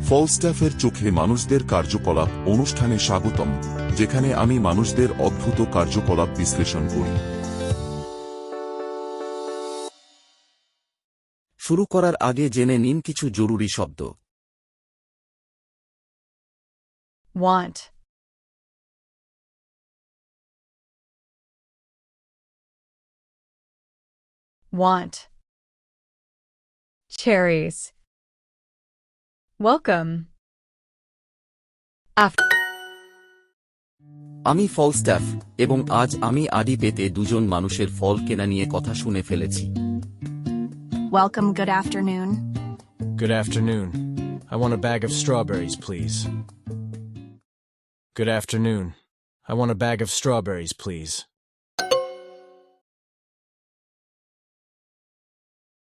ফলস্টাফের চোখে মানুষদের কার্যকলাপ অনুষ্ঠানে স্বাগতম, যেখানে আমি মানুষদের অদ্ভুত কার্যকলাপ বিশ্লেষণ করি। শুরু করার আগে জেনে নিন কিছু জরুরি শব্দ। Want. Want. Cherries. Welcome. After. আমি ফলস্টাফ, এবং আজ আমি আডি পেতে দুজন মানুষের ফল কেনা নিয়ে কথা শুনে ফেলেছি। Welcome, good afternoon. Good afternoon. I want a bag of strawberries, please. Good afternoon. I want a bag of strawberries, please.